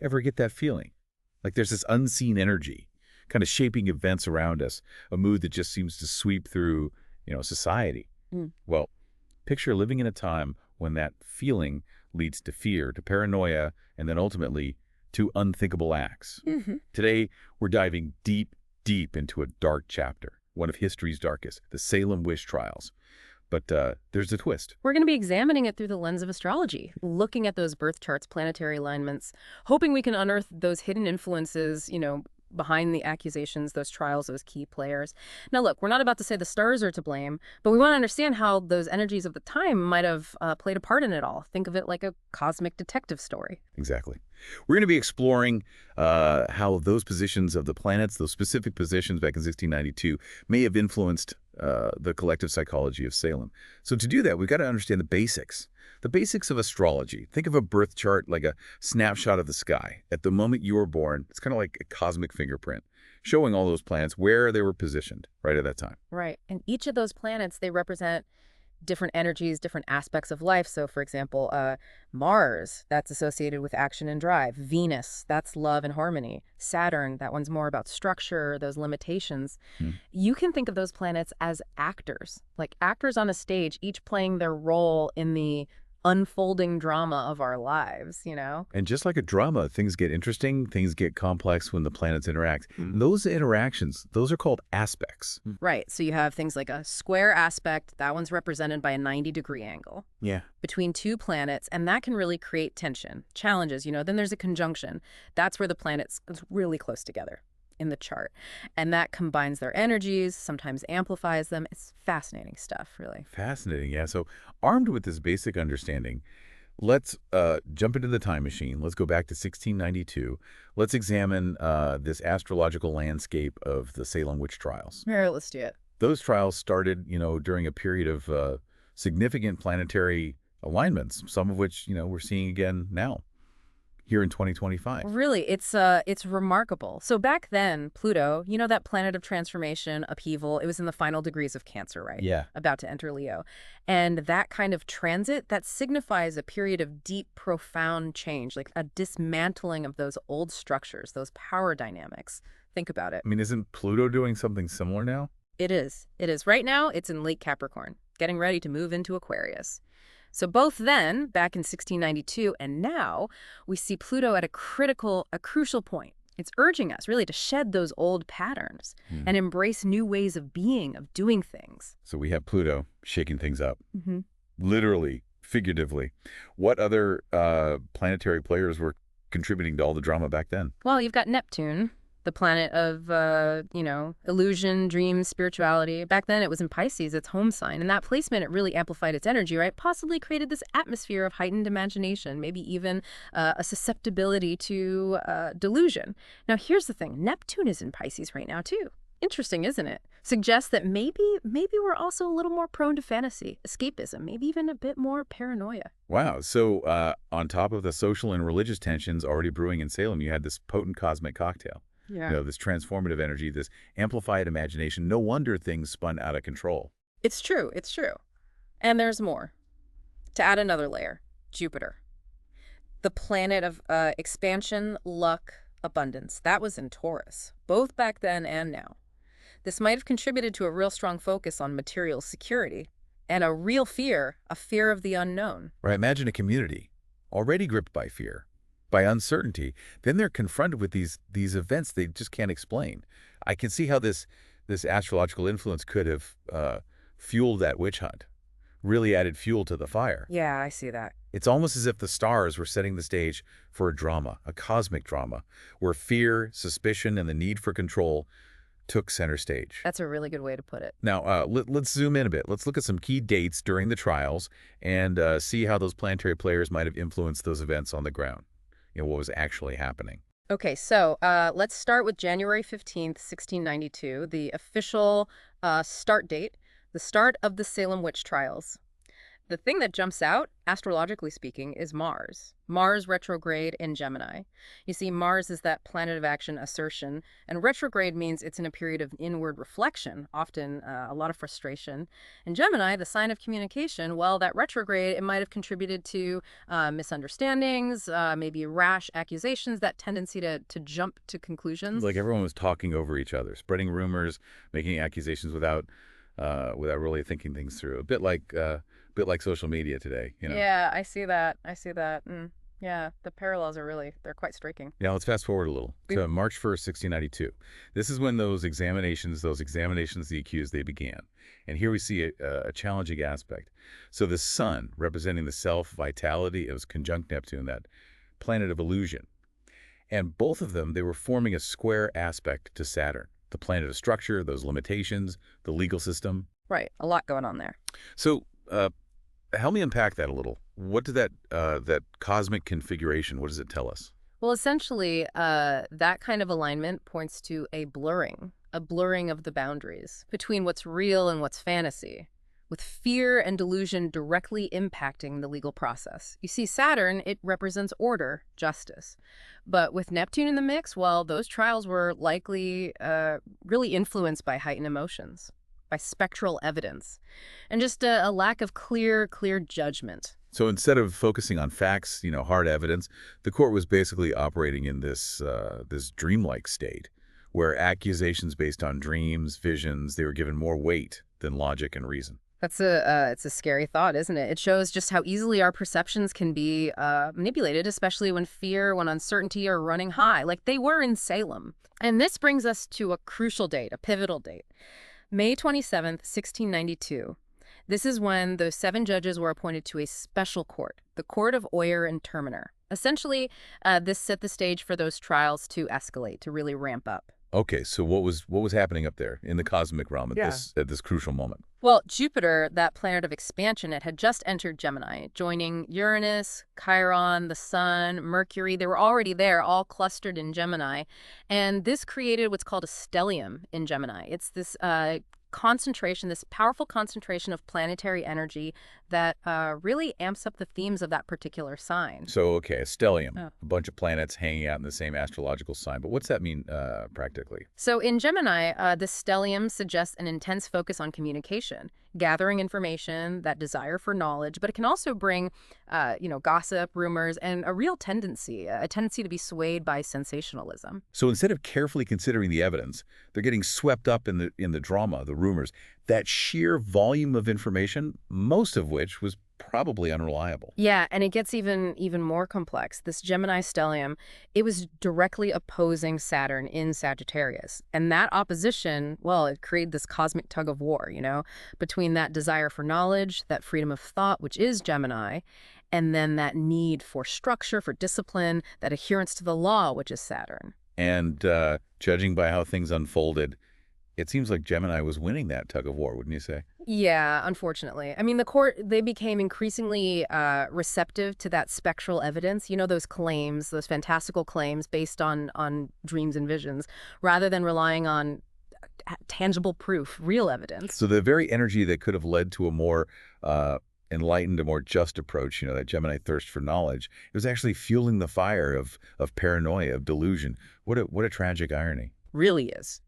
Ever get that feeling? Like there's this unseen energy kind of shaping events around us, a mood that just seems to sweep through, society. Mm. Well, picture living in a time when that feeling leads to fear, to paranoia, and then ultimately to unthinkable acts. Hmm. Today, we're diving deep, deep into a dark chapter, one of history's darkest, the Salem witch trials. But there's a twist. We're going to be examining it through the lens of astrology, looking at those birth charts, planetary alignments, hoping we can unearth those hidden influences, behind the accusations, those trials, those key players. Now, look, we're not about to say the stars are to blame, but we want to understand how those energies of the time might have played a part in it all. Think of it like a cosmic detective story. Exactly. We're going to be exploring how those positions of the planets, those specific positions back in 1692, may have influenced the collective psychology of Salem. So to do that, we've got to understand the basics of astrology. Think of a birth chart like a snapshot of the sky. At the moment you were born, it's kind of like a cosmic fingerprint, showing all those planets where they were positioned right at that time. Right. And each of those planets, they represent different energies, different aspects of life. So, for example, Mars, that's associated with action and drive. Venus, that's love and harmony. Saturn, that one's more about structure, those limitations. Hmm. You can think of those planets as actors, like actors on a stage, each playing their role in the unfolding drama of our lives. And just like a drama, things get interesting, things get complex when the planets interact. And those interactions, those are called aspects. Right. So you have things like a square aspect. That one's represented by a 90-degree angle Yeah. between two planets, and that can really create tension, challenges. Then there's a conjunction. That's where the planets is really close together in the chart. And that combines their energies, sometimes amplifies them. It's fascinating stuff, really. Fascinating, yeah. So armed with this basic understanding, let's jump into the time machine. Let's go back to 1692. Let's examine this astrological landscape of the Salem witch trials. Here, let's do it. Those trials started, during a period of significant planetary alignments, some of which, we're seeing again now, here in 2025. Really, it's remarkable. So back then, Pluto, that planet of transformation, upheaval, it was in the final degrees of Cancer, right? Yeah. About to enter Leo. And that kind of transit, that signifies a period of deep, profound change, like a dismantling of those old structures, those power dynamics. Think about it. I mean, isn't Pluto doing something similar now? It is. It is. Right now, it's in late Capricorn, getting ready to move into Aquarius. So both then, back in 1692, and now, we see Pluto at a crucial point. It's urging us, really, to shed those old patterns and embrace new ways of being, of doing things. So we have Pluto shaking things up, Mm-hmm. literally, figuratively. What other planetary players were contributing to all the drama back then? Well, you've got Neptune, the planet of, illusion, dreams, spirituality. Back then, it was in Pisces, its home sign. And that placement, it really amplified its energy, right? Possibly created this atmosphere of heightened imagination, maybe even a susceptibility to delusion. Now, here's the thing. Neptune is in Pisces right now, too. Interesting, isn't it? Suggests that maybe we're also a little more prone to fantasy, escapism, maybe even a bit more paranoia. Wow. So on top of the social and religious tensions already brewing in Salem, you had this potent cosmic cocktail. Yeah. This transformative energy, this amplified imagination. No wonder things spun out of control. It's true. It's true. And there's more. To add another layer, Jupiter. The planet of expansion, luck, abundance. That was in Taurus, both back then and now. This might have contributed to a real strong focus on material security and a real fear, a fear of the unknown. Right? Imagine a community already gripped by fear, by uncertainty. Then they're confronted with these events they just can't explain. I can see how this astrological influence could have fueled that witch hunt, really added fuel to the fire. Yeah, I see that. It's almost as if the stars were setting the stage for a drama, a cosmic drama, where fear, suspicion, and the need for control took center stage. That's a really good way to put it. Now, let's zoom in a bit. Let's look at some key dates during the trials and see how those planetary players might have influenced those events on the ground. What was actually happening. Okay, so let's start with January 15th, 1692, the official start date, the start of the Salem witch trials. The thing that jumps out, astrologically speaking, is Mars. Mars retrograde in Gemini. You see, Mars is that planet of action, assertion, and retrograde means it's in a period of inward reflection, often a lot of frustration. In Gemini, the sign of communication, well, that retrograde, it might have contributed to misunderstandings, maybe rash accusations, that tendency to jump to conclusions. Like everyone was talking over each other, spreading rumors, making accusations without really thinking things through. A bit like social media today, you know. Yeah, I see that. I see that. Yeah, the parallels they're quite striking. Yeah, let's fast forward a little to March 1st, 1692. This is when those examinations of the accused, they began. And here we see a challenging aspect. So the sun, representing the self, vitality, it was conjunct Neptune, that planet of illusion. And both of them, they were forming a square aspect to Saturn, the planet of structure, those limitations, the legal system. Right, a lot going on there. So help me unpack that a little. What did that cosmic configuration, what does it tell us? Well, essentially, that kind of alignment points to a blurring of the boundaries between what's real and what's fantasy, with fear and delusion directly impacting the legal process. You see, Saturn, it represents order, justice. But with Neptune in the mix, well, those trials were likely really influenced by heightened emotions, by spectral evidence, and just a lack of clear judgment. So instead of focusing on facts, hard evidence, the court was basically operating in this dreamlike state where accusations based on dreams, visions, they were given more weight than logic and reason. It's a scary thought, isn't it? It shows just how easily our perceptions can be manipulated, especially when fear, when uncertainty are running high, like they were in Salem. And this brings us to a crucial date, a pivotal date. May 27th, 1692. This is when those 7 judges were appointed to a special court, the Court of Oyer and Terminer. Essentially, this set the stage for those trials to escalate, to really ramp up. Okay, so what was happening up there in the cosmic realm at this crucial moment? Well, Jupiter, that planet of expansion, it had just entered Gemini, joining Uranus, Chiron, the Sun, Mercury. They were already there, all clustered in Gemini. And this created what's called a stellium in Gemini. It's this concentration, this powerful concentration of planetary energy that really amps up the themes of that particular sign. So, okay, a stellium, a bunch of planets hanging out in the same astrological sign. But what's that mean practically? So in Gemini, this stellium suggests an intense focus on communication, gathering information, that desire for knowledge, but it can also bring, gossip, rumors, and a real tendency, to be swayed by sensationalism. So instead of carefully considering the evidence, they're getting swept up in the drama, the rumors, that sheer volume of information, most of which was probably unreliable. Yeah, and it gets even more complex. This Gemini stellium, it was directly opposing Saturn in Sagittarius. And that opposition, well, it created this cosmic tug of war, between that desire for knowledge, that freedom of thought, which is Gemini, and then that need for structure, for discipline, that adherence to the law, which is Saturn. And judging by how things unfolded, it seems like Gemini was winning that tug of war, wouldn't you say? Yeah, unfortunately. I mean, the court, they became increasingly receptive to that spectral evidence, those claims, those fantastical claims based on dreams and visions, rather than relying on tangible proof, real evidence. So the very energy that could have led to a more enlightened, a more just approach, that Gemini thirst for knowledge, it was actually fueling the fire of paranoia, of delusion. What a tragic irony. Really is.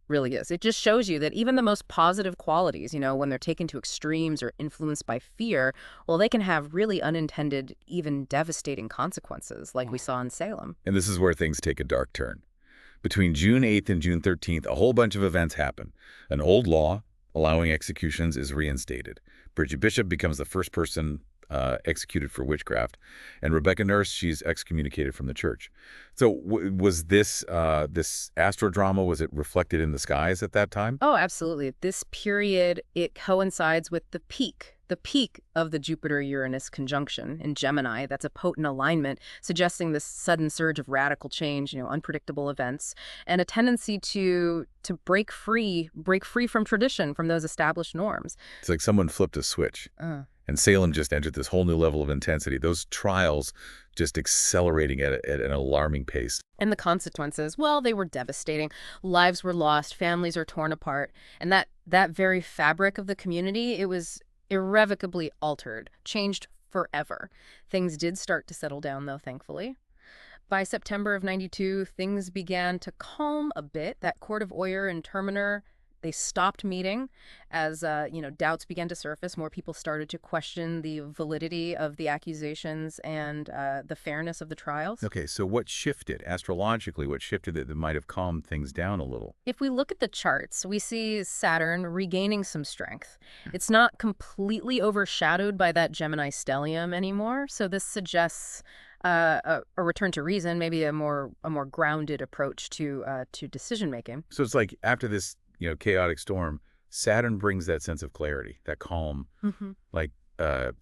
It just shows you that even the most positive qualities, when they're taken to extremes or influenced by fear, well, they can have really unintended, even devastating consequences, like we saw in Salem. And this is where things take a dark turn. Between June 8th and June 13th, a whole bunch of events happen. An old law allowing executions is reinstated. Bridget Bishop becomes the first person executed for witchcraft, and Rebecca Nurse, she's excommunicated from the church. So was this astrodrama, was it reflected in the skies at that time? Oh, absolutely. This period, it coincides with the peak of the Jupiter-Uranus conjunction in Gemini. That's a potent alignment, suggesting this sudden surge of radical change, unpredictable events, and a tendency to break free from tradition, from those established norms. It's like someone flipped a switch. And Salem just entered this whole new level of intensity. Those trials just accelerating at an alarming pace. And the consequences, well, they were devastating. Lives were lost, families are torn apart. And that very fabric of the community, it was Irrevocably altered, changed forever. Things did start to settle down, though, thankfully. By September of 92, things began to calm a bit. That court of Oyer and Terminer, they stopped meeting as, doubts began to surface. More people started to question the validity of the accusations and the fairness of the trials. Okay, so what shifted astrologically? What shifted that might have calmed things down a little? If we look at the charts, we see Saturn regaining some strength. It's not completely overshadowed by that Gemini stellium anymore, so this suggests a return to reason, maybe a more grounded approach to decision making. So it's like after this, chaotic storm, Saturn brings that sense of clarity, that calm, like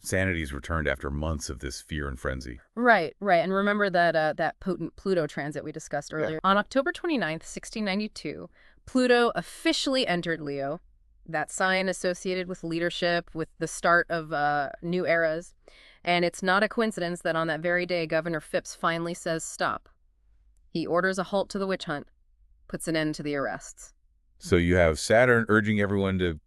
sanity's returned after months of this fear and frenzy. Right, right. And remember that potent Pluto transit we discussed earlier. Yeah. On October 29th, 1692, Pluto officially entered Leo, that sign associated with leadership, with the start of new eras. And it's not a coincidence that on that very day, Governor Phipps finally says stop. He orders a halt to the witch hunt, puts an end to the arrests. So you have Saturn urging everyone to,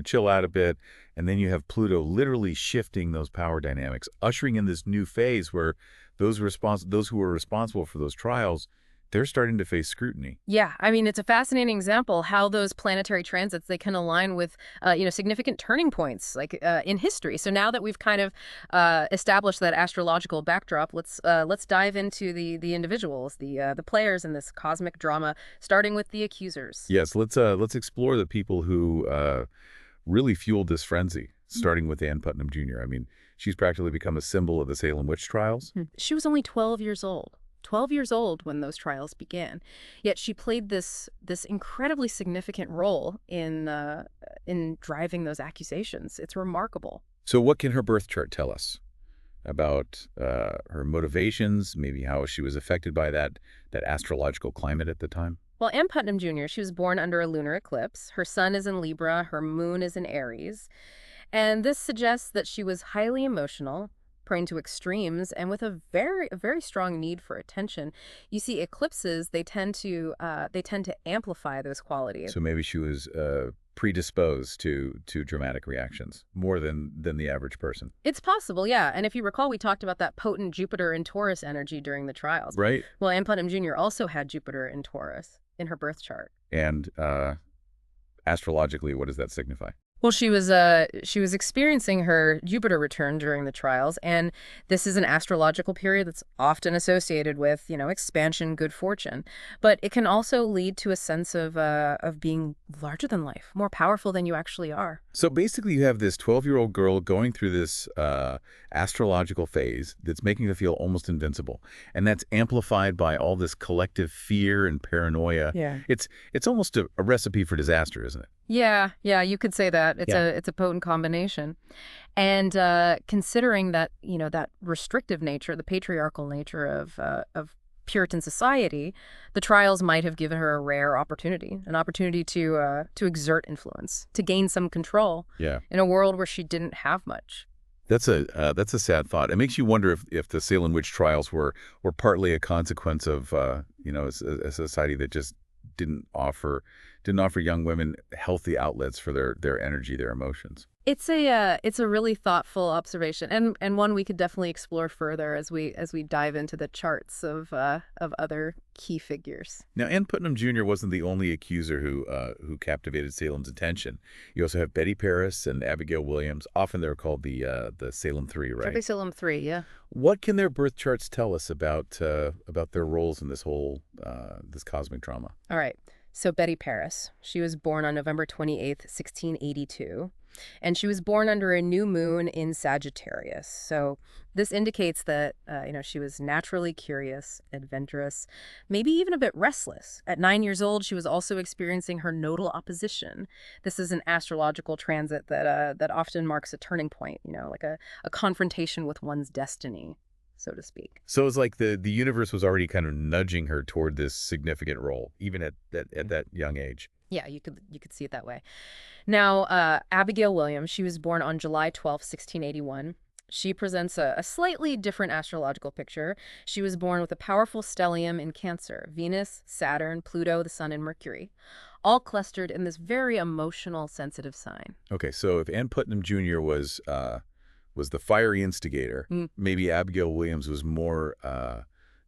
chill out a bit, and then you have Pluto literally shifting those power dynamics, ushering in this new phase where those who were responsible for those trials, they're starting to face scrutiny. Yeah, I mean, it's a fascinating example how those planetary transits, they can align with, significant turning points like in history. So now that we've kind of established that astrological backdrop, let's dive into the individuals, the players in this cosmic drama, starting with the accusers. Yes, let's explore the people who really fueled this frenzy, starting with Ann Putnam Jr. I mean, she's practically become a symbol of the Salem witch trials. She was only 12 years old. 12 years old when those trials began. Yet she played this incredibly significant role in driving those accusations. It's remarkable. So what can her birth chart tell us about her motivations, maybe how she was affected by that astrological climate at the time? Well, Ann Putnam Jr., she was born under a lunar eclipse. Her sun is in Libra, her moon is in Aries. And this suggests that she was highly emotional, prone to extremes, and with a very strong need for attention. You see, eclipses, they tend to amplify those qualities. So maybe she was predisposed to dramatic reactions more than the average person. It's possible, yeah. And if you recall, we talked about that potent Jupiter and Taurus energy during the trials. Right. Well, Ann Putnam Jr. also had Jupiter in Taurus in her birth chart. And astrologically, what does that signify? Well, she was experiencing her Jupiter return during the trials, and this is an astrological period that's often associated with, expansion, good fortune. But it can also lead to a sense of being larger than life, more powerful than you actually are. So basically, you have this 12-year-old girl going through this astrological phase that's making her feel almost invincible, and that's amplified by all this collective fear and paranoia. Yeah. It's almost a recipe for disaster, isn't it? Yeah, you could say that. It's a potent combination. And considering that, that restrictive nature, the patriarchal nature of Puritan society, the trials might have given her a rare opportunity, an opportunity to exert influence, to gain some control in a world where she didn't have much. That's a sad thought. It makes you wonder if the Salem witch trials were partly a consequence of a society that just didn't offer young women healthy outlets for their energy, their emotions. It's a really thoughtful observation, and one we could definitely explore further as we dive into the charts of other key figures. Now, Ann Putnam Jr. wasn't the only accuser who captivated Salem's attention. You also have Betty Paris and Abigail Williams. Often they're called the Salem Three, right? Probably Salem 3, yeah. What can their birth charts tell us about their roles in this whole this cosmic drama? All right. So Betty Paris, she was born on November 28th, 1682, and she was born under a new moon in Sagittarius. So this indicates that, she was naturally curious, adventurous, maybe even a bit restless. At 9 years old, she was also experiencing her nodal opposition. This is an astrological transit that often marks a turning point, like a confrontation with one's destiny, so to speak. So it's like the universe was already kind of nudging her toward this significant role, even at that young age. Yeah, you could see it that way. Now, Abigail Williams, she was born on July 12th, 1681. She presents a slightly different astrological picture. She was born with a powerful stellium in Cancer: Venus, Saturn, Pluto, the Sun, and Mercury. all clustered in this very emotional, sensitive sign. Okay, so if Ann Putnam Jr. Was the fiery instigator, Mm. maybe Abigail Williams was more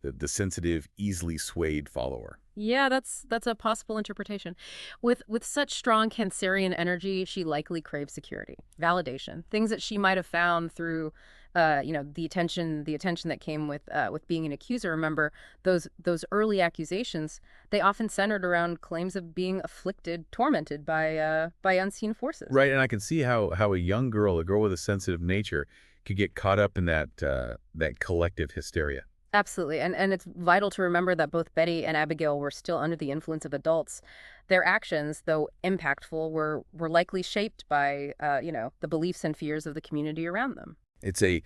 the sensitive, easily swayed follower. Yeah, that's a possible interpretation. With such strong Cancerian energy, she likely craved security, validation, things that she might have found through, the attention that came with being an accuser. Remember, those early accusations, they often centered around claims of being afflicted, tormented by unseen forces. Right, and I can see how a girl with a sensitive nature, could get caught up in that collective hysteria. Absolutely. And it's vital to remember that both Betty and Abigail were still under the influence of adults. Their actions, though impactful, were likely shaped by, the beliefs and fears of the community around them. It's a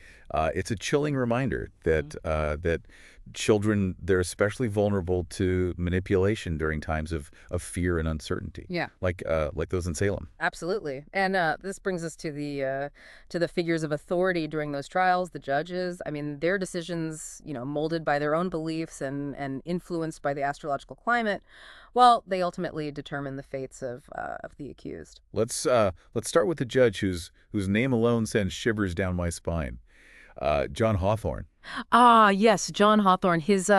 chilling reminder that children, they're especially vulnerable to manipulation during times of fear and uncertainty, Yeah. like those in Salem. Absolutely. And this brings us to the figures of authority during those trials, the judges. I mean, their decisions, molded by their own beliefs and influenced by the astrological climate, well, they ultimately determine the fates of the accused. Let's start with the judge whose name alone sends shivers down my spine. John Hawthorne. Ah, yes, John Hawthorne. His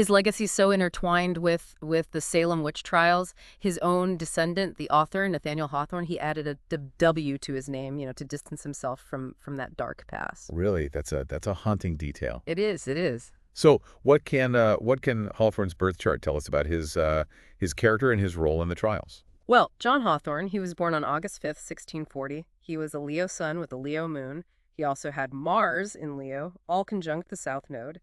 legacy is so intertwined with the Salem witch trials. His own descendant, the author Nathaniel Hawthorne, he added a W to his name, to distance himself from that dark past. Really, that's a haunting detail. It is. It is. So, what can Hawthorne's birth chart tell us about his character and his role in the trials? Well, John Hawthorne, he was born on August 5th, 1640. He was a Leo sun with a Leo moon. He also had Mars in Leo, all conjunct the South Node.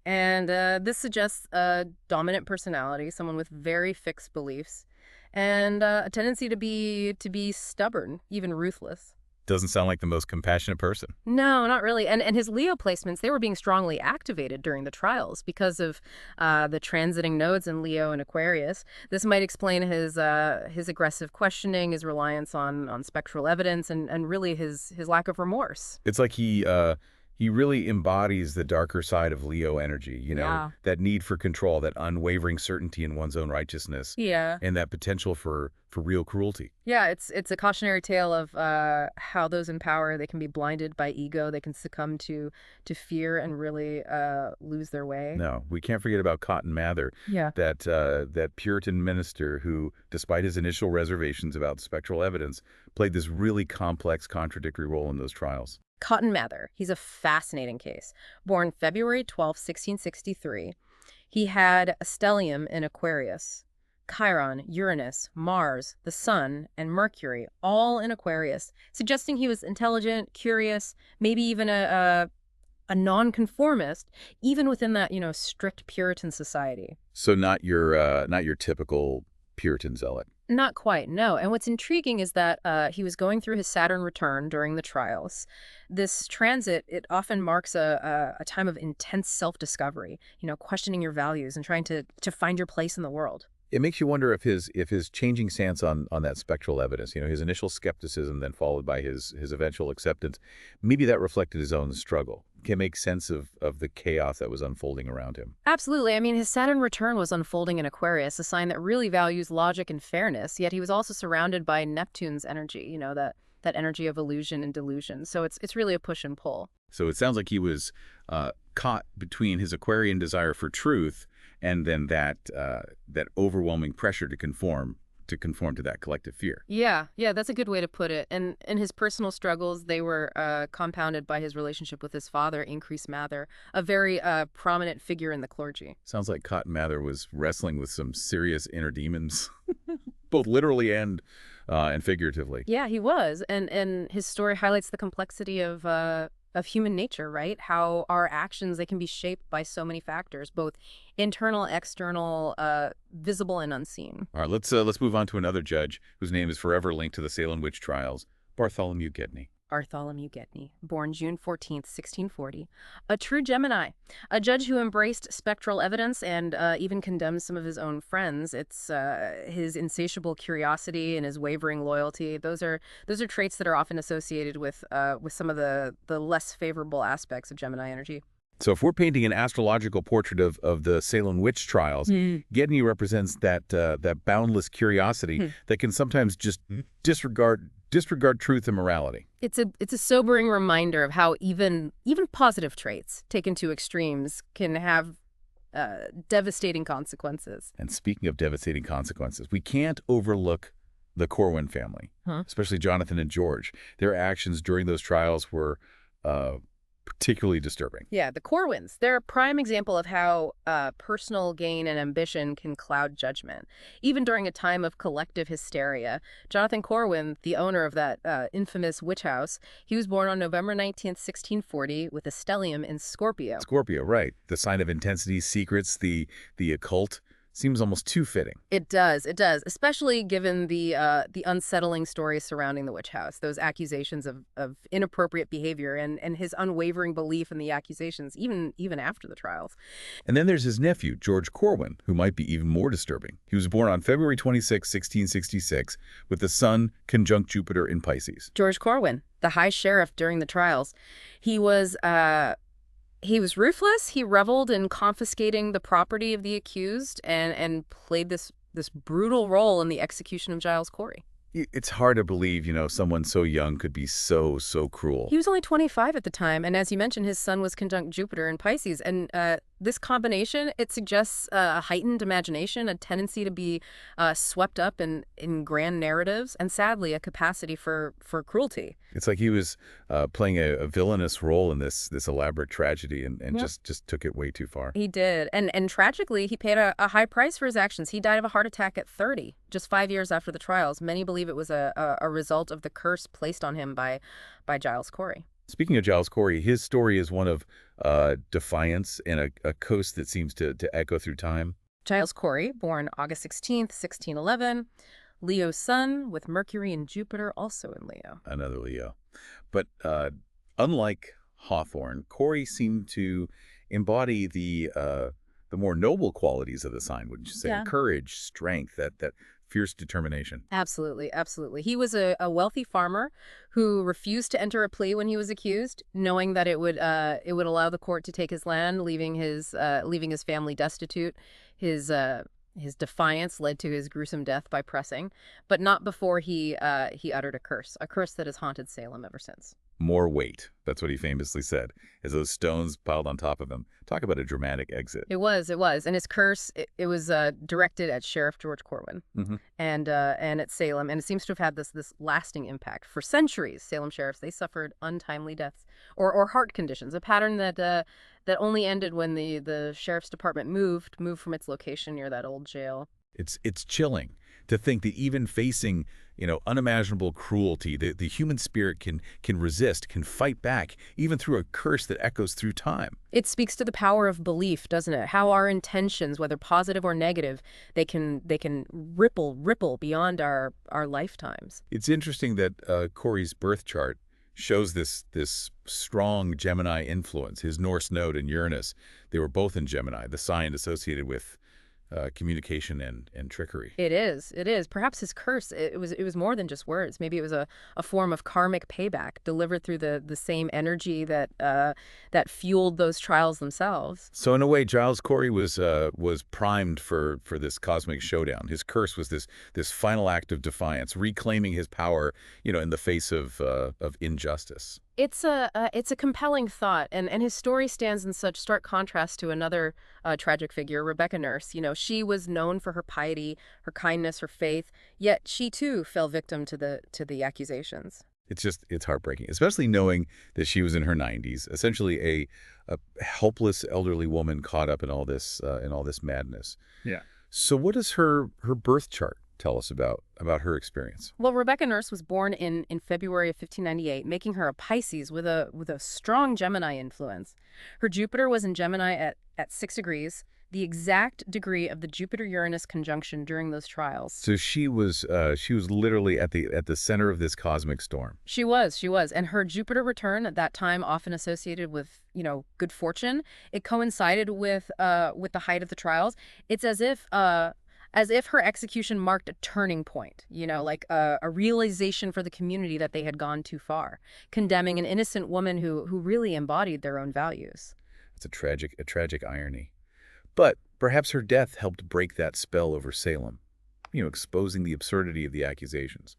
And this suggests a dominant personality, someone with very fixed beliefs, and a tendency to be stubborn, even ruthless. Doesn't sound like the most compassionate person. No, not really. And his Leo placements, they were being strongly activated during the trials because of the transiting nodes in Leo and Aquarius. This might explain his aggressive questioning, his reliance on spectral evidence, and really his lack of remorse. It's like he really embodies the darker side of Leo energy, Yeah. that need for control, that unwavering certainty in one's own righteousness, Yeah. and that potential for real cruelty. Yeah, it's a cautionary tale of how those in power, they can be blinded by ego, they can succumb to fear and really lose their way. No, we can't forget about Cotton Mather, Yeah. that Puritan minister who, despite his initial reservations about spectral evidence, played this really complex, contradictory role in those trials. Cotton Mather, he's a fascinating case. Born February 12th, 1663, he had a stellium in Aquarius. Chiron, Uranus, Mars, the Sun, and Mercury, all in Aquarius, suggesting he was intelligent, curious, maybe even a nonconformist, even within that, strict Puritan society. So not your typical Puritan zealot. Not quite, no. And what's intriguing is that he was going through his Saturn return during the trials. This transit, it often marks a time of intense self-discovery, questioning your values and trying to find your place in the world. It makes you wonder if his changing stance on that spectral evidence, his initial skepticism, then followed by his eventual acceptance, maybe that reflected his own struggle. Can make sense of the chaos that was unfolding around him. Absolutely. I mean, his Saturn return was unfolding in Aquarius, a sign that really values logic and fairness, yet he was also surrounded by Neptune's energy, that energy of illusion and delusion. So it's really a push and pull. So it sounds like he was caught between his Aquarian desire for truth and then that overwhelming pressure to conform to that collective fear. Yeah, that's a good way to put it. And his personal struggles, they were compounded by his relationship with his father, Increase Mather, a very prominent figure in the clergy. Sounds like Cotton Mather was wrestling with some serious inner demons, both literally and figuratively. Yeah, he was. And his story highlights the complexity of human nature, right? How our actions, they can be shaped by so many factors, both internal, external, visible and unseen. All right, let's move on to another judge whose name is forever linked to the Salem witch trials, Bartholomew Gedney. Bartholomew Gedney, born June 14th, 1640, a true Gemini, a judge who embraced spectral evidence and even condemned some of his own friends. It's his insatiable curiosity and his wavering loyalty. Those are traits that are often associated with some of the less favorable aspects of Gemini energy. So if we're painting an astrological portrait of the Salem witch trials, Gedney represents that boundless curiosity that can sometimes just disregard truth and morality. It's a sobering reminder of how even positive traits taken to extremes can have devastating consequences. And speaking of devastating consequences, we can't overlook the Corwin family, especially Jonathan and George. Their actions during those trials were particularly disturbing. Yeah, the Corwins, they're a prime example of how personal gain and ambition can cloud judgment. Even during a time of collective hysteria, Jonathan Corwin, the owner of that infamous witch house, he was born on November 19th, 1640, with a stellium in Scorpio. Scorpio, right. The sign of intensity, secrets, the occult. Seems almost too fitting. It does, especially given the unsettling stories surrounding the witch house, those accusations of inappropriate behavior and his unwavering belief in the accusations, even after the trials. And then there's his nephew, George Corwin, who might be even more disturbing. He was born on February 26, 1666, with the sun conjunct Jupiter in Pisces. George Corwin, the high sheriff during the trials, he was ruthless. He reveled in confiscating the property of the accused and played this brutal role in the execution of Giles Corey. It's hard to believe, someone so young could be so cruel. He was only 25 at the time, and as you mentioned, his sun was conjunct Jupiter in Pisces. And this combination, it suggests a heightened imagination, a tendency to be swept up in grand narratives, and sadly, a capacity for cruelty. It's like he was playing a villainous role in this elaborate tragedy and Yep. just took it way too far. He did. And tragically, he paid a high price for his actions. He died of a heart attack at 30, just 5 years after the trials. Many believe it was a result of the curse placed on him by Giles Corey. Speaking of Giles Corey, his story is one of defiance and a coast that seems to echo through time. Giles Corey, born August 16th, 1611, Leo's sun with Mercury and Jupiter also in Leo. Another Leo. But unlike Hawthorne, Corey seemed to embody the more noble qualities of the sign, wouldn't you say? Yeah. Courage, strength, that fierce determination. Absolutely. He was a wealthy farmer who refused to enter a plea when he was accused, knowing that it would allow the court to take his land, leaving his family destitute. His defiance led to his gruesome death by pressing, but not before he uttered a curse that has haunted Salem ever since. More weight. That's what he famously said, as those stones piled on top of him. Talk about a dramatic exit. It was. And his curse, it was directed at Sheriff George Corwin and at Salem, and it seems to have had this lasting impact. For centuries, Salem sheriffs, they suffered untimely deaths or heart conditions, a pattern that only ended when the sheriff's department moved from its location near that old jail. It's chilling to think that even facing, unimaginable cruelty, the human spirit can resist, can fight back, even through a curse that echoes through time. It speaks to the power of belief, doesn't it? How our intentions, whether positive or negative, they can ripple beyond our lifetimes. It's interesting that Corey's birth chart shows this strong Gemini influence. His Norse node and Uranus, they were both in Gemini, the sign associated with communication and trickery. It is. Perhaps his curse, it was more than just words. Maybe it was a form of karmic payback delivered through the same energy that fueled those trials themselves. So in a way, Giles Corey was primed for this cosmic showdown. His curse was this final act of defiance, reclaiming his power, in the face of injustice. It's a compelling thought, and his story stands in such stark contrast to another tragic figure, Rebecca Nurse. She was known for her piety, her kindness, her faith, yet she too fell victim to the accusations. It's heartbreaking, especially knowing that she was in her 90s, essentially a helpless elderly woman caught up in all this madness. Yeah. So what does her birth chart tell us about her experience? Well, Rebecca Nurse was born in February of 1598, making her a Pisces with a strong Gemini influence. Her Jupiter was in Gemini at 6 degrees, the exact degree of the Jupiter-Uranus conjunction during those trials. So she was literally at the center of this cosmic storm. She was, and her Jupiter return at that time, often associated with good fortune, it coincided with the height of the trials. It's as if her execution marked a turning point, like a realization for the community that they had gone too far, condemning an innocent woman who really embodied their own values. It's a tragic irony. But perhaps her death helped break that spell over Salem, exposing the absurdity of the accusations,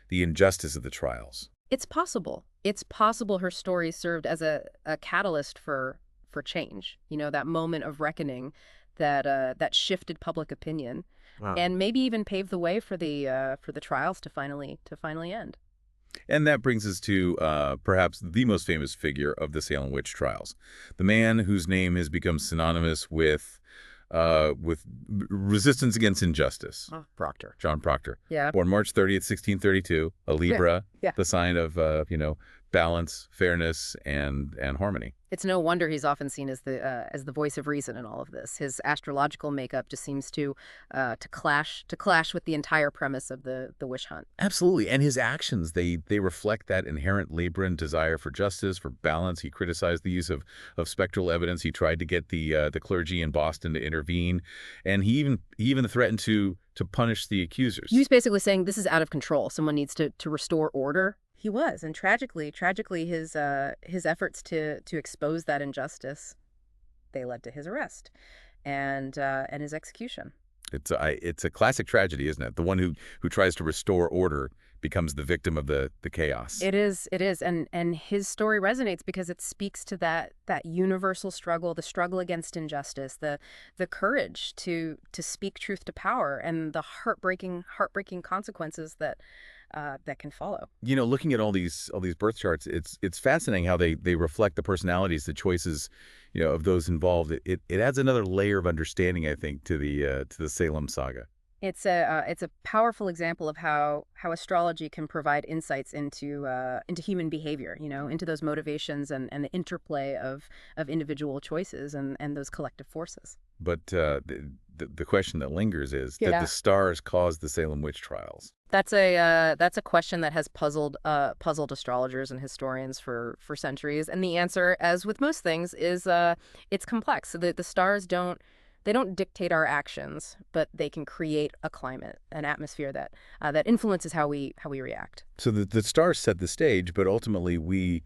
the injustice of the trials. It's possible. It's possible her story served as a catalyst for change. That moment of reckoning that shifted public opinion, Wow. and maybe even paved the way for the trials to finally end. And that brings us to perhaps the most famous figure of the Salem witch trials, the man whose name has become synonymous with resistance against injustice. Oh, Proctor. John Proctor. Yeah. Born March 30th, 1632, a Libra, Yeah. the sign of, balance, fairness, and harmony. It's no wonder he's often seen as the voice of reason in all of this. His astrological makeup just seems to clash with the entire premise of the witch hunt. Absolutely. And his actions, they reflect that inherent Libran desire for justice, for balance. He criticized the use of spectral evidence. He tried to get the clergy in Boston to intervene. And he even threatened to punish the accusers. He was basically saying this is out of control. Someone needs to restore order. He was, and tragically, his efforts to expose that injustice, they led to his arrest and his execution. It's a classic tragedy, isn't it? The one who tries to restore order becomes the victim of the chaos. It is, and his story resonates because it speaks to that universal struggle, the struggle against injustice, the courage to speak truth to power, and the heartbreaking consequences that can follow. Looking at all these birth charts, it's fascinating how they reflect the personalities, the choices, of those involved. It adds another layer of understanding, I think, to the Salem saga. It's a powerful example of how astrology can provide insights into human behavior, into those motivations and the interplay of individual choices and those collective forces. But the question that lingers is that Yeah. the stars caused the Salem witch trials. That's a question that has puzzled astrologers and historians for centuries, and the answer, as with most things, is it's complex. So the stars don't dictate our actions, but they can create a climate, an atmosphere that influences how we react. So the stars set the stage, but ultimately we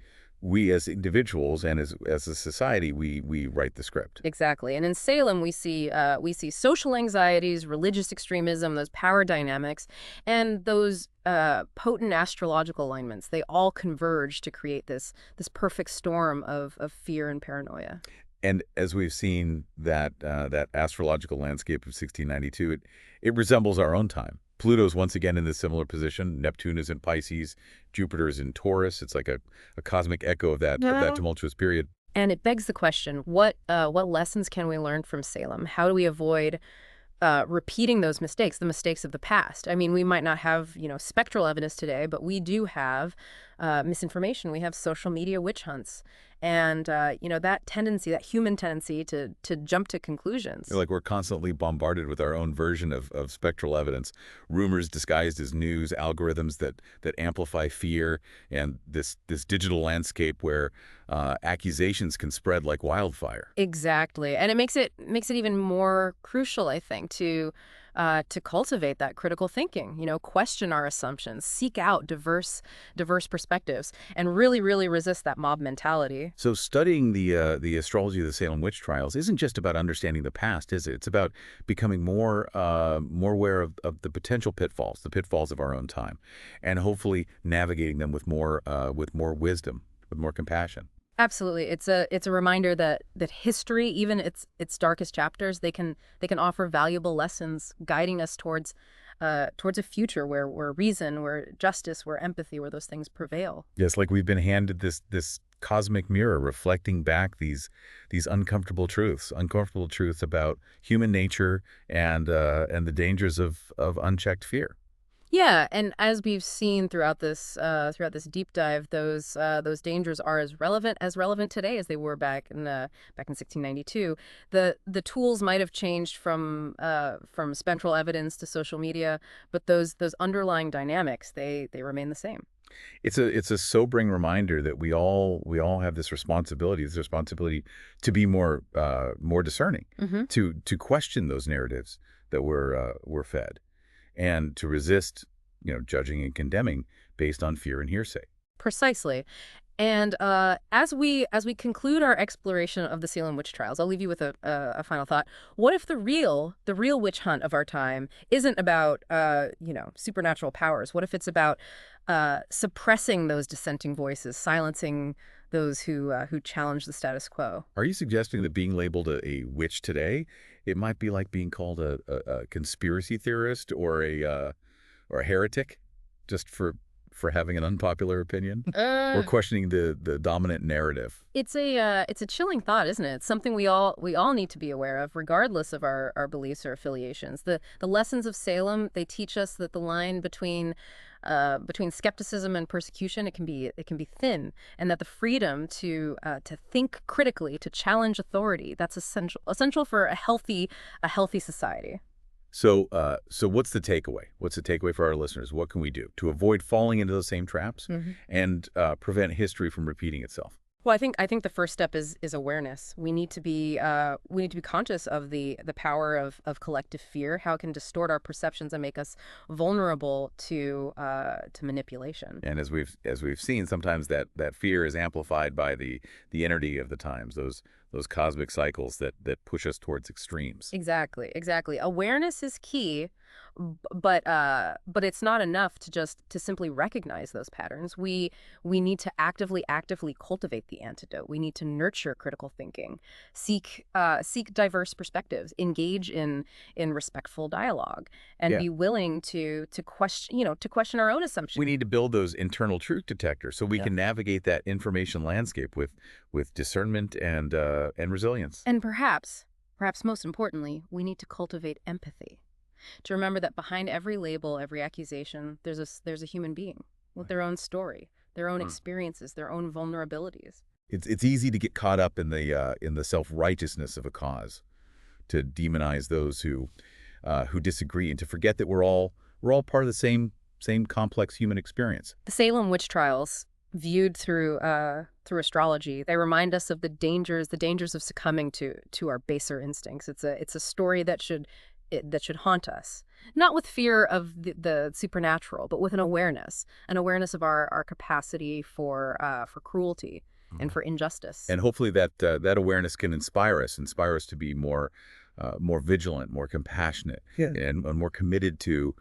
as individuals and as a society, we write the script. Exactly. And in Salem, we see social anxieties, religious extremism, those power dynamics, and those potent astrological alignments. They all converge to create this perfect storm of fear and paranoia. And as we've seen that astrological landscape of 1692, it resembles our own time. Pluto's once again in this similar position. Neptune is in Pisces. Jupiter is in Taurus. It's like a cosmic echo of that tumultuous period. And it begs the question, what lessons can we learn from Salem? How do we avoid repeating those mistakes, the mistakes of the past? I mean, we might not have, spectral evidence today, but we do have misinformation. We have social media witch hunts. And, that tendency, that human tendency to jump to conclusions. Like we're constantly bombarded with our own version of spectral evidence, rumors disguised as news, algorithms that amplify fear, and this digital landscape where accusations can spread like wildfire. Exactly. And it makes it even more crucial, I think, to cultivate that critical thinking, question our assumptions, seek out diverse perspectives, and really, really resist that mob mentality. So studying the astrology of the Salem witch trials isn't just about understanding the past, is it? It's about becoming more aware of the potential pitfalls, the pitfalls of our own time, and hopefully navigating them with more wisdom, with more compassion. Absolutely. It's a reminder that history, even its darkest chapters, they can offer valuable lessons guiding us towards a future where reason, where justice, where empathy, where those things prevail. Yes, like we've been handed this cosmic mirror reflecting back these uncomfortable truths about human nature and the dangers of unchecked fear. Yeah, and as we've seen throughout this deep dive, those dangers are as relevant today as they were back in 1692. The tools might have changed from spectral evidence to social media, but those underlying dynamics, they remain the same. It's a sobering reminder that we all have this responsibility to be more discerning, Mm-hmm. to question those narratives that we're fed, and to resist, judging and condemning based on fear and hearsay. Precisely. And as we conclude our exploration of the Salem witch trials, I'll leave you with a final thought. What if the real witch hunt of our time isn't about supernatural powers? What if it's about suppressing those dissenting voices, silencing those who challenge the status quo? Are you suggesting that being labeled a witch today, it might be like being called a conspiracy theorist or a heretic, just for having an unpopular opinion, or questioning the dominant narrative? It's a chilling thought, isn't it? It's something we all need to be aware of, regardless of our beliefs or affiliations. The lessons of Salem, they teach us that the line between skepticism and persecution, it can be thin, and that the freedom to think critically, to challenge authority, that's essential for a healthy society. So what's the takeaway? What's the takeaway for our listeners? What can we do to avoid falling into those same traps and prevent history from repeating itself? Well, I think the first step is awareness. We need to be conscious of the power of collective fear, how it can distort our perceptions and make us vulnerable to manipulation. And as we've seen, sometimes that fear is amplified by the energy of the times, those cosmic cycles that push us towards extremes. Exactly, exactly. Awareness is key, but it's not enough to simply recognize those patterns. We need to actively cultivate the antidote. We need to nurture critical thinking, seek diverse perspectives, engage in respectful dialogue, and Yeah. be willing to question our own assumptions. We need to build those internal truth detectors so we Yeah. can navigate that information landscape with discernment and resilience. And perhaps most importantly, we need to cultivate empathy. To remember that behind every label, every accusation, there's a human being with their own story, their own Hmm. experiences, their own vulnerabilities. It's easy to get caught up in the self-righteousness of a cause, to demonize those who disagree, and to forget that we're all part of the same complex human experience. The Salem witch trials, viewed through astrology, they remind us of the dangers of succumbing to our baser instincts. It's a story that should haunt us, not with fear of the supernatural, but with an awareness of our capacity for cruelty and for injustice. And hopefully that awareness can inspire us to be more vigilant, more compassionate, Yeah. and more committed to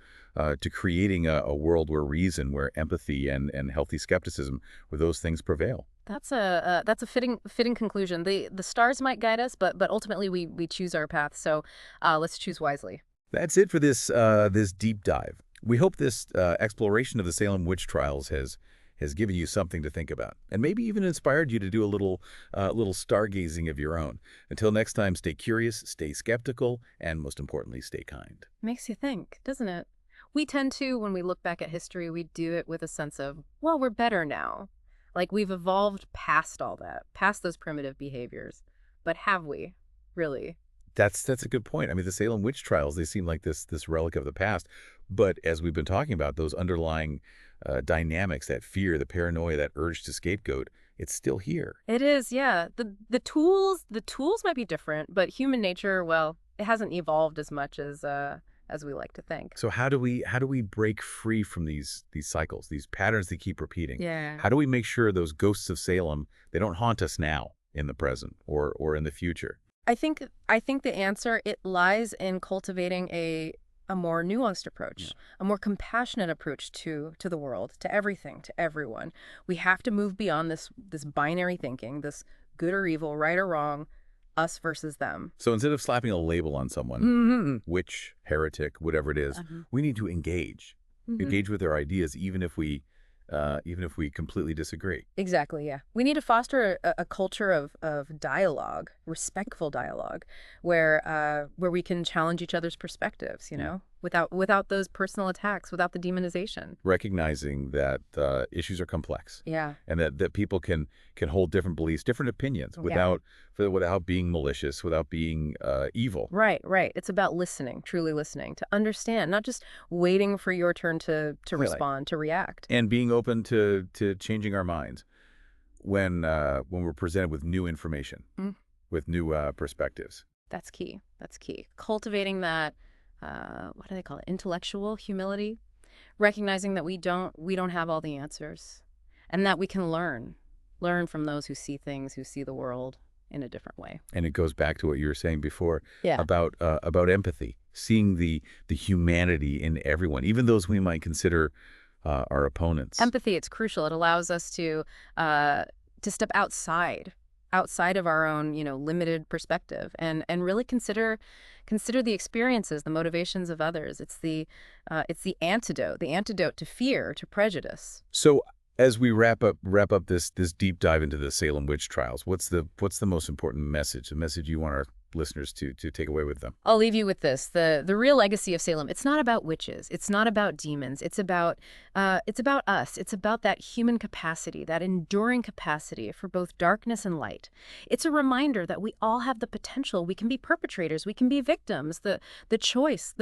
creating a world where reason, where empathy and healthy skepticism, where those things prevail. That's a fitting conclusion. The stars might guide us, but ultimately we choose our path. So let's choose wisely. That's it for this deep dive. We hope this exploration of the Salem witch trials has given you something to think about, and maybe even inspired you to do a little stargazing of your own. Until next time, stay curious, stay skeptical, and most importantly, stay kind. Makes you think, doesn't it? We tend to, when we look back at history, we do it with a sense of, well, we're better now. Like we've evolved past all that, past those primitive behaviors. But have we, really? That's a good point. I mean, the Salem witch trials, they seem like this relic of the past, but as we've been talking about, those underlying dynamics, that fear, the paranoia, that urge to scapegoat, it's still here. It is, yeah. The tools might be different, but human nature, well, it hasn't evolved as much as we like to think. So how do we break free from these cycles, these patterns that keep repeating? Yeah. How do we make sure those ghosts of Salem, they don't haunt us now in the present or in the future? I think the answer, it lies in cultivating a more nuanced approach, a more compassionate approach to the world, to everything, to everyone. We have to move beyond this binary thinking, this good or evil, right or wrong, us versus them. So instead of slapping a label on someone, witch, heretic, whatever it is, we need to engage. Engage with their ideas, even if we completely disagree. Exactly, yeah. We need to foster a culture of dialogue, respectful dialogue, where we can challenge each other's perspectives, without those personal attacks, without the demonization. Recognizing that issues are complex, Yeah. and that people can hold different beliefs, different opinions, Yeah. without being malicious, without being evil. Right, right. It's about listening, truly listening, to understand, not just waiting for your turn to Really. respond, to react. And being open to changing our minds when we're presented with new information, Mm. with new perspectives. That's key. That's key. Cultivating that, what do they call it? Intellectual humility, recognizing that we don't have all the answers, and that we can learn, Learn from those who see things, who see the world in a different way. And it goes back to what you were saying before Yeah. about empathy, seeing the humanity in everyone, even those we might consider our opponents. Empathy, it's crucial. It allows us to step outside of our own, limited perspective and really consider the experiences, the motivations of others. It's the antidote to fear, to prejudice. So as we wrap up this deep dive into the Salem witch trials, what's the most important message? The message you want our listeners to take away with them? I'll leave you with this. The real legacy of Salem, it's not about witches. It's not about demons. It's about us. It's about that human capacity, that enduring capacity for both darkness and light. It's a reminder that we all have the potential. We can be perpetrators. We can be victims. The choice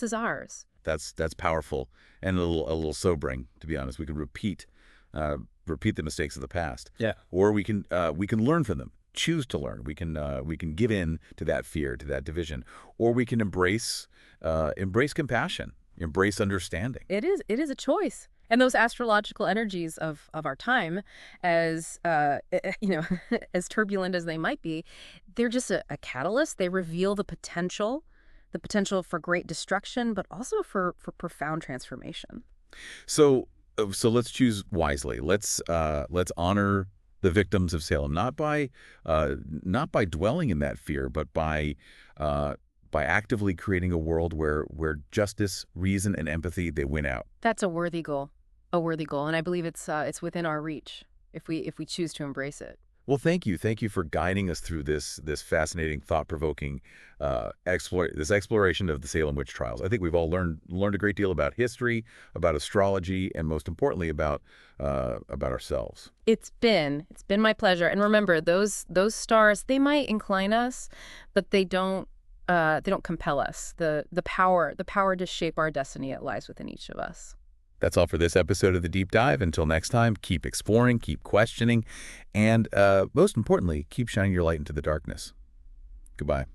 is ours. That's powerful and a little sobering, to be honest. We can repeat the mistakes of the past. Yeah. Or we can learn from them. Choose to learn. We can give in to that fear, to that division, or we can embrace compassion, embrace understanding. It is a choice. And those astrological energies of our time, as as turbulent as they might be, they're just a catalyst. They reveal the potential for great destruction, but also for profound transformation. So let's choose wisely. Let's honor the victims of Salem, not by dwelling in that fear, but by actively creating a world where justice, reason, and empathy, they win out. That's a worthy goal, and I believe it's within our reach if we choose to embrace it. Well, thank you for guiding us through this fascinating, thought-provoking exploration of the Salem witch trials. I think we've all learned a great deal about history, about astrology, and most importantly about ourselves. It's been my pleasure. And remember, those stars, they might incline us, but they don't compel us. The power to shape our destiny, it lies within each of us. That's all for this episode of The Deep Dive. Until next time, keep exploring, keep questioning, and most importantly, keep shining your light into the darkness. Goodbye.